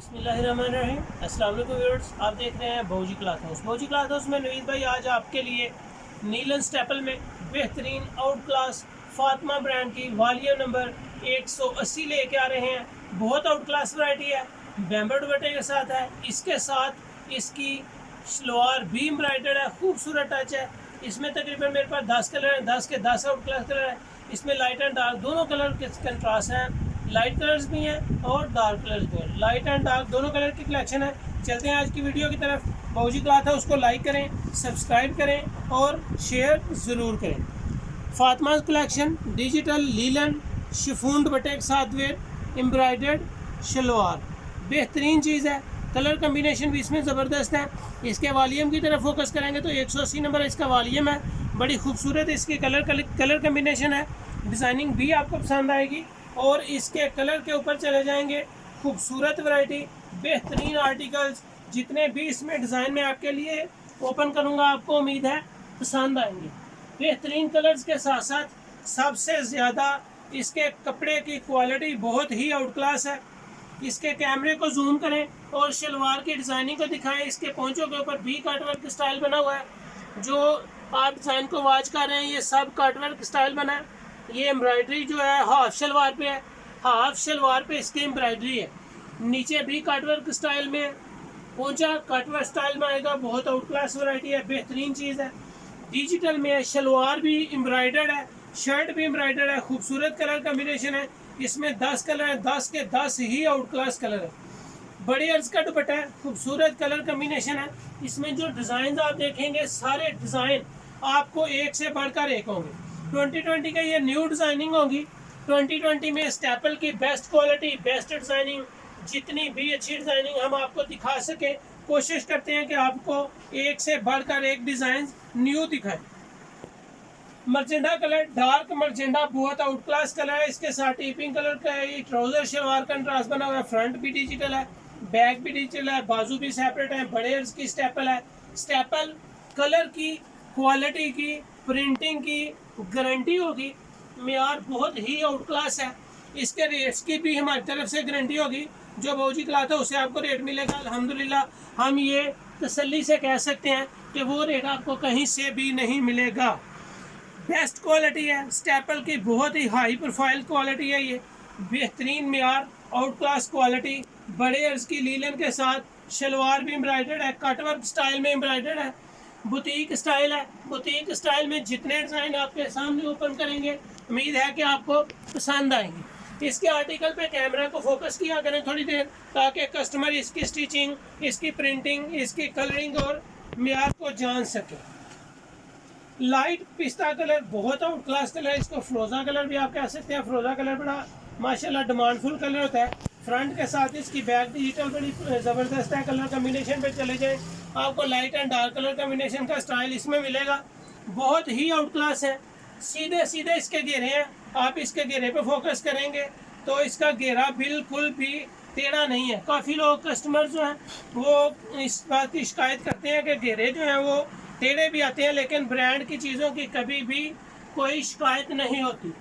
बिस्मिल्लाहिर्रहमानिर्रहीम। अस्सलाम वालेकुम व्यूअर्स, आप देख रहे हैं भौजी क्लॉथ हाउस। भौजी क्लॉथ हाउस में नवीद भाई आज आपके लिए नीलन स्टेपल में बेहतरीन आउट क्लास फातिमा ब्रांड की वॉल्यूम नंबर 180 लेके आ रहे हैं। बहुत आउट क्लास वैरायटी है, बैम्बर दुपट्टे के साथ है। इसके साथ इसकी शलवार भी एम्ब्रॉयडर्ड है, खूबसूरत टच है। इसमें तकरीबन मेरे पास 10 कलर हैं, 10 के 10 आउट क्लास कलर हैं। इसमें लाइट एंड डार्क दोनों कलर के कंट्रास्ट हैं, लाइट कलर्स भी हैं और डार्क कलर्स भी हैं। लाइट एंड डार्क दोनों कलर की कलेक्शन है। चलते हैं आज की वीडियो की तरफ। भौजी क्लॉथ है उसको लाइक करें, सब्सक्राइब करें और शेयर ज़रूर करें। Fatima collection digital linen chiffon दुपट्टे के साथ वेयर एम्ब्रॉयडर्ड शलवार बेहतरीन चीज़ है। कलर कम्बिनेशन भी इसमें ज़बरदस्त है। इसके वॉल्यूम की तरफ फोकस करेंगे तो 180 नंबर इसका वॉल्यूम है। बड़ी खूबसूरत इसकी कलर कम्बिनेशन है। डिज़ाइनिंग भी आपको पसंद आएगी और इसके कलर के ऊपर चले जाएंगे। खूबसूरत वैरायटी, बेहतरीन आर्टिकल्स, जितने भी इसमें डिज़ाइन में आपके लिए ओपन करूँगा आपको उम्मीद है पसंद आएंगे। बेहतरीन कलर्स के साथ साथ सबसे ज़्यादा इसके कपड़े की क्वालिटी बहुत ही आउट क्लास है। इसके कैमरे को जूम करें और शलवार की डिज़ाइनिंग को दिखाएं। इसके पोंचों के ऊपर भी कटवर्क स्टाइल बना हुआ है। जो आप डिज़ाइन को वॉच कर रहे हैं ये सब कटवर्क स्टाइल बना है। ये एम्ब्रॉयडरी जो है हाफ शलवार पे है, हाफ शलवार पे इसकी एम्ब्रॉयडरी है। नीचे भी कटवर्क स्टाइल में, पोंचा कटवर्क स्टाइल में आएगा। बहुत आउट क्लास वैरायटी है, बेहतरीन चीज़ है। डिजिटल में शलवार भी एम्ब्रॉयडर्ड है, शर्ट भी एम्ब्रॉयडर्ड है। खूबसूरत कलर कम्बिनेशन है। इसमें 10 कलर है, 10 के 10 ही आउट क्लास कलर है। बड़ी अर्ज का दुपट्टा है, खूबसूरत कलर कम्बिनेशन है। इसमें जो डिज़ाइन आप देखेंगे सारे डिज़ाइन आपको एक से बढ़कर एक होंगे। 2020 का ये न्यू डिज़ाइनिंग होगी। 2020 में स्टेपल की बेस्ट क्वालिटी, बेस्ट डिज़ाइनिंग, जितनी भी अच्छी डिज़ाइनिंग हम आपको दिखा सके कोशिश करते हैं कि आपको एक से बढ़कर एक डिज़ाइन न्यू दिखाएं। मर्जेंडा कलर, डार्क मर्जेंडा, बहुत आउट क्लास कलर है। इसके साथ टीपिंग कलर का है। ये ट्राउजर शलवार कंट्रास्ट बना हुआ है। फ्रंट भी डिजिटल है, बैक भी डिजिटल है, बाजू भी सेपरेट है। बड़े अर्ज की स्टेपल है। स्टेपल कलर की, क्वालिटी की, प्रिंटिंग की गारंटी होगी। मेयार बहुत ही आउट क्लास है। इसके रेट्स की भी हमारी तरफ से गारंटी होगी। जो भौजी क्लॉथ है उससे आपको रेट मिलेगा। अल्हम्दुलिल्लाह हम ये तसल्ली से कह सकते हैं कि वो रेट आपको कहीं से भी नहीं मिलेगा। बेस्ट क्वालिटी है। स्टेपल की बहुत ही हाई प्रोफाइल क्वालिटी है। ये बेहतरीन मेयार, आउट क्लास क्वालिटी। बड़े अर्ज की लीलन के साथ शलवार भी एम्ब्रॉयडर्ड है, कटवर्क स्टाइल में एम्ब्रॉयडर्ड है। बुटीक स्टाइल है। बुटीक स्टाइल में जितने डिज़ाइन आपके सामने ओपन करेंगे उम्मीद है कि आपको पसंद आएंगे। इसके आर्टिकल पे कैमरा को फोकस किया करें थोड़ी देर, ताकि कस्टमर इसकी स्टिचिंग, इसकी प्रिंटिंग, इसकी कलरिंग और मेयार को जान सके। लाइट पिस्ता कलर बहुत आउट क्लास कलर है। इसको फ्रोज़ा कलर भी आप कह सकते हैं। फ्रोज़ा कलर बड़ा माशाल्लाह डिमांडफुल कलर होता है। फ्रंट के साथ इसकी बैक डिजिटल बड़ी ज़बरदस्त है। कलर कम्बिनेशन पे चले जाएं, आपको light and dark colour combination का स्टाइल इसमें मिलेगा। बहुत ही आउट क्लास है। सीधे सीधे इसके घेरे हैं। आप इसके घेरे पे फोकस करेंगे तो इसका घेरा बिल्कुल भी टेढ़ा नहीं है। काफ़ी लोग कस्टमर जो हैं वो इस बात की शिकायत करते हैं कि घेरे जो हैं वो टेढ़े भी आते हैं, लेकिन ब्रांड की चीज़ों की कभी भी कोई शिकायत नहीं होती।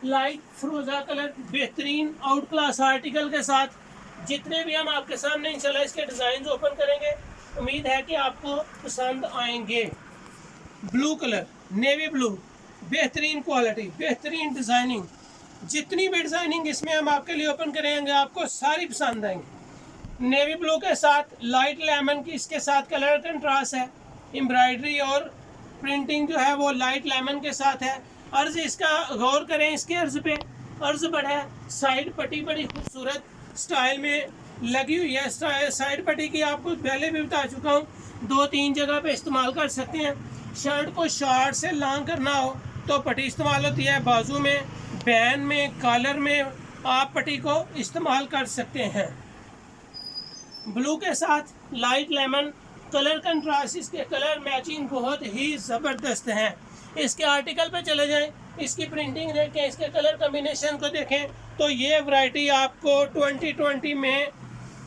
लाइट फ्रोज़ा कलर बेहतरीन आउट क्लास आर्टिकल के साथ जितने भी हम आपके सामने इंशाल्लाह इसके डिज़ाइन ओपन करेंगे उम्मीद है कि आपको पसंद आएंगे। ब्लू कलर, नेवी ब्लू, बेहतरीन क्वालिटी, बेहतरीन डिज़ाइनिंग। जितनी भी डिज़ाइनिंग इसमें हम आपके लिए ओपन करेंगे आपको सारी पसंद आएंगी। नेवी ब्लू के साथ लाइट लेमन की इसके साथ कलर कंट्रास्ट है। एम्ब्रॉयडरी और प्रिंटिंग जो है वो लाइट लेमन के साथ है। अर्ज इसका गौर करें, इसके अर्ज पे अर्ज बड़ा है। साइड पट्टी बड़ी खूबसूरत स्टाइल में लगी हुई है। साइड पट्टी की आपको पहले भी बता चुका हूँ, 2-3 जगह पे इस्तेमाल कर सकते हैं। शर्ट को शॉर्ट से लॉन्ग करना हो तो पट्टी इस्तेमाल होती है। बाजू में, बैन में, कॉलर में आप पट्टी को इस्तेमाल कर सकते हैं। ब्लू के साथ लाइट लेमन कलर कंट्रास्ट, इसके कलर मैचिंग बहुत ही ज़बरदस्त हैं। इसके आर्टिकल पे चले जाएं, इसकी प्रिंटिंग देखें, इसके कलर कम्बिनेशन को देखें तो ये वैरायटी आपको 2020 में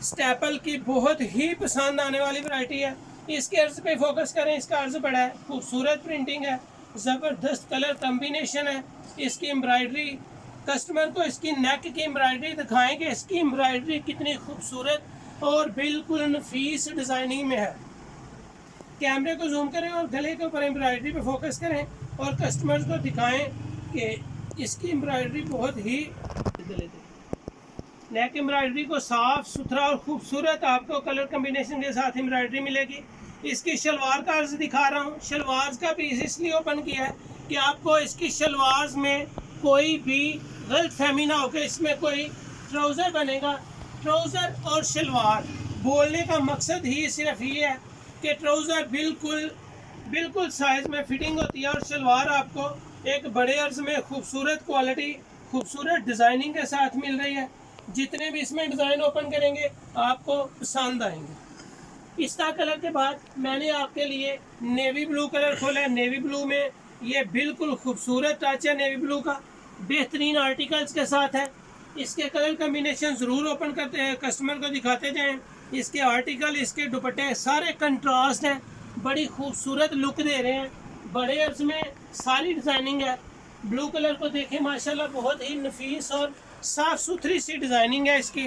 स्टेपल की बहुत ही पसंद आने वाली वैरायटी है। इसके अर्ज पे फोकस करें, इसका अर्ज बड़ा है, खूबसूरत प्रिंटिंग है, ज़बरदस्त कलर कम्बिनेशन है। इसकी एम्ब्रॉयडरी, कस्टमर को इसकी नेक की एम्ब्रॉयडरी दिखाएंगे, इसकी एम्ब्रॉयडरी कितनी खूबसूरत और बिल्कुल नफीस डिज़ाइनिंग में है। कैमरे को जूम करें और गले के ऊपर एम्ब्रॉयडरी पे फोकस करें और कस्टमर्स को दिखाएं कि इसकी एम्ब्रॉयडरी बहुत ही नेक एम्ब्रॉयडरी को साफ सुथरा और खूबसूरत आपको कलर कम्बिनेशन के साथ एम्ब्रॉयडरी मिलेगी। इसकी शलवार का अर्ज दिखा रहा हूँ। शलवार का पीस इसलिए ओपन किया है कि आपको इसकी शलवार में कोई भी गलत फहमी ना हो कि इसमें कोई ट्राउज़र बनेगा। ट्राउज़र और शलवार बोलने का मकसद ही सिर्फ ये है कि ट्राउज़र बिल्कुल साइज़ में फिटिंग होती है और शलवार आपको एक बड़े अर्ज में खूबसूरत क्वालिटी, खूबसूरत डिज़ाइनिंग के साथ मिल रही है। जितने भी इसमें डिज़ाइन ओपन करेंगे आपको पसंद आएंगे। पिस्ता कलर के बाद मैंने आपके लिए नेवी ब्लू कलर खोला है। नेवी ब्लू में ये बिल्कुल खूबसूरत टच है। नेवी ब्लू का बेहतरीन आर्टिकल्स के साथ है। इसके कलर कम्बिनेशन ज़रूर ओपन करते हैं, कस्टमर को दिखाते जाएं। इसके आर्टिकल, इसके दुपट्टे सारे कंट्रास्ट हैं, बड़ी खूबसूरत लुक दे रहे हैं। बड़े अर्ज में सारी डिज़ाइनिंग है। ब्लू कलर को देखें, माशाल्लाह बहुत ही नफीस और साफ सुथरी सी डिज़ाइनिंग है इसकी।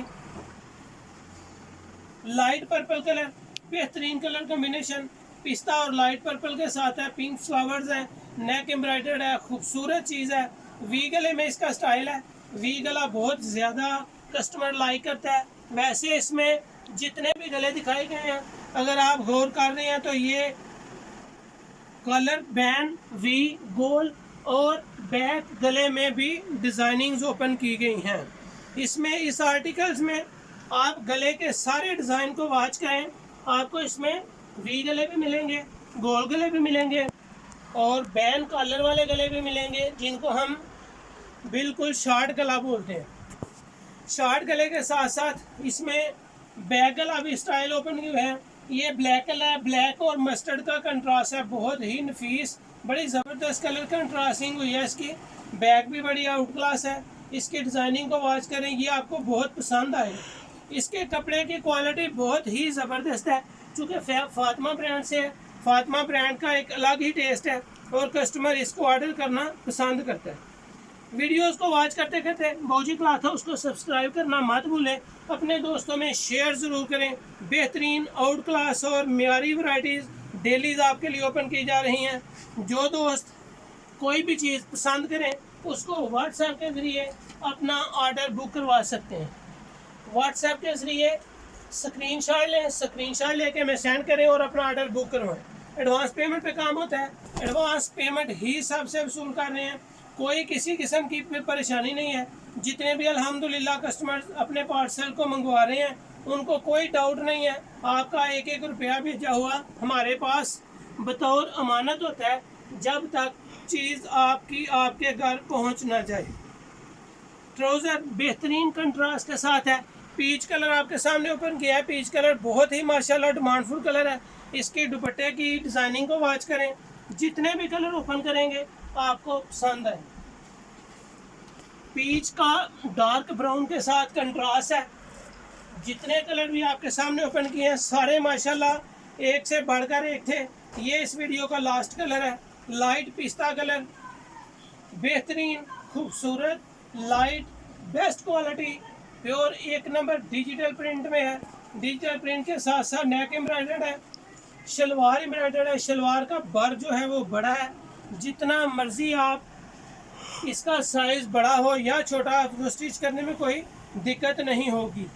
लाइट पर्पल कलर, बेहतरीन कलर कम्बिनेशन, पिस्ता और लाइट पर्पल के साथ है। पिंक फ्लावर्स है, नेक एम्ब्रॉयडर्ड है, खूबसूरत चीज़ है। वी गले में इसका स्टाइल है। वी गला बहुत ज़्यादा कस्टमर लाइक करता है। वैसे इसमें जितने भी गले दिखाए गए हैं, अगर आप गौर कर रहे हैं तो ये कलर बैंड, वी, गोल और बैक गले में भी डिज़ाइनिंग्स ओपन की गई हैं। इसमें इस आर्टिकल्स में आप गले के सारे डिज़ाइन को वॉच करें। आपको इसमें वी गले भी मिलेंगे, गोल गले भी मिलेंगे और बैन कॉलर वाले गले भी मिलेंगे, जिनको हम बिल्कुल शॉर्ट गला बोलते हैं। शॉर्ट गले के साथ साथ इसमें बैक गला भी स्टाइल ओपन हुए हैं। ये ब्लैक कलर है, ब्लैक और मस्टर्ड का कंट्रास्ट है, बहुत ही नफीस, बड़ी ज़बरदस्त कलर कंट्रास्टिंग हुई है इसकी। बैक भी बड़ी आउट क्लास है। इसकी डिज़ाइनिंग को वॉच करें, ये आपको बहुत पसंद आए। इसके कपड़े की क्वालिटी बहुत ही ज़बरदस्त है। चूँकि फातिमा ब्रांड से है, फातिमा ब्रांड का एक अलग ही टेस्ट है और कस्टमर इसको ऑर्डर करना पसंद करता है। वीडियोस को वॉच करते करते भौजी क्लॉथ हाउस को सब्सक्राइब करना मत भूलें। अपने दोस्तों में शेयर ज़रूर करें। बेहतरीन आउट क्लास और मियारी वैरायटीज़ डेलीज आपके लिए ओपन की जा रही हैं। जो दोस्त कोई भी चीज़ पसंद करें उसको व्हाट्सएप के ज़रिए अपना ऑर्डर बुक करवा सकते हैं। व्हाट्सएप के ज़रिए स्क्रीनशॉट लें, स्क्रीनशॉट लेके मैं सेंड करें और अपना ऑर्डर बुक करवाएं। एडवांस पेमेंट पे काम होता है, एडवांस पेमेंट ही सबसे वसूल कर रहे हैं। कोई किसी किस्म की परेशानी नहीं है। जितने भी अल्हम्दुलिल्लाह कस्टमर्स अपने पार्सल को मंगवा रहे हैं उनको कोई डाउट नहीं है। आपका एक एक रुपया भेजा हुआ हमारे पास बतौर अमानत होता है, जब तक चीज़ आपकी आपके घर पहुंच ना जाए। ट्राउज़र बेहतरीन कंट्रास्ट के साथ है। पीच कलर आपके सामने ओपन किया है। पीच कलर बहुत ही माशाल्लाह डिमांडफुल कलर है। इसकी दुपट्टे की डिज़ाइनिंग को वॉच करें। जितने भी कलर ओपन करेंगे आपको पसंद आए। पीच का डार्क ब्राउन के साथ कंट्रास्ट है। जितने कलर भी आपके सामने ओपन किए हैं सारे माशाल्लाह एक से बढ़कर एक थे। ये इस वीडियो का लास्ट कलर है, लाइट पिस्ता कलर, बेहतरीन खूबसूरत लाइट बेस्ट क्वालिटी प्योर एक नंबर डिजिटल प्रिंट में है। डिजिटल प्रिंट के साथ साथ नेक एम्ब्रॉयडर्ड है, शलवार एम्ब्रॉयडर्ड है। शलवार का बर जो है वो बड़ा है। जितना मर्जी आप इसका साइज़ बड़ा हो या छोटा, आपको स्टिच करने में कोई दिक्कत नहीं होगी।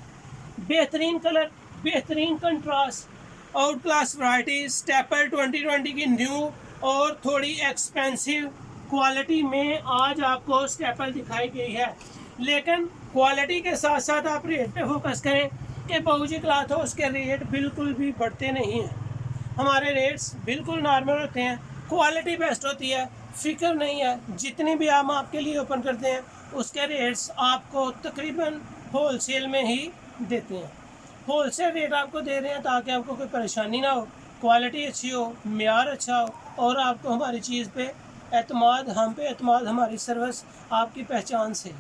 बेहतरीन कलर, बेहतरीन contrast, out class variety, staple 2020 की न्यू और थोड़ी एक्सपेंसिव क्वालिटी में आज आपको स्टेपल दिखाई गई है। लेकिन क्वालिटी के साथ साथ आप रेट पे फोकस करें कि बाबूजी क्लॉथ हाउस के रेट बिल्कुल भी बढ़ते नहीं हैं। हमारे रेट्स बिल्कुल नॉर्मल होते हैं, क्वालिटी बेस्ट होती है, फ़िक्र नहीं है। जितनी भी हम आपके लिए ओपन करते हैं उसके रेट्स आपको तकरीबन होलसेल में ही देते हैं। होलसेल रेट आपको दे रहे हैं ताकि आपको कोई परेशानी ना हो, क्वालिटी अच्छी हो, मेयार अच्छा हो और आपको हमारी चीज़ पे एतमाद, हम पे एतमाद, हमारी सर्विस आपकी पहचान से।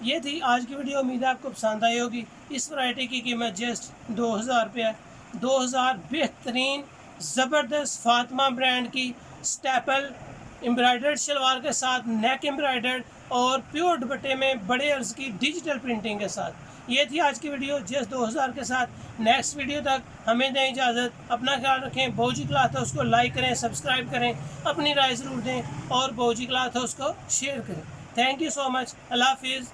ये थी आज की वीडियो। उम्मीद है आपको पसंद आई होगी। इस वैरायटी की कीमत जस्ट 2000 रुपये है। 2000 बेहतरीन ज़बरदस्त फातिमा ब्रांड की स्टेपल एम्ब्रॉयडर्ड शलवार के साथ नेक एम्ब्रॉयडर्ड और प्योर दुपट्टे में बड़े अर्ज की डिजिटल प्रिंटिंग के साथ ये थी आज की वीडियो जस्ट 2000 के साथ। नेक्स्ट वीडियो तक हमें दें इजाज़त। अपना ख्याल रखें। भौजी क्लॉथ हाउस को लाइक करें, सब्सक्राइब करें, अपनी राय ज़रूर दें और भौजी क्लॉथ हाउस को शेयर करें। Thank you so much. अल्लाह हाफिज़।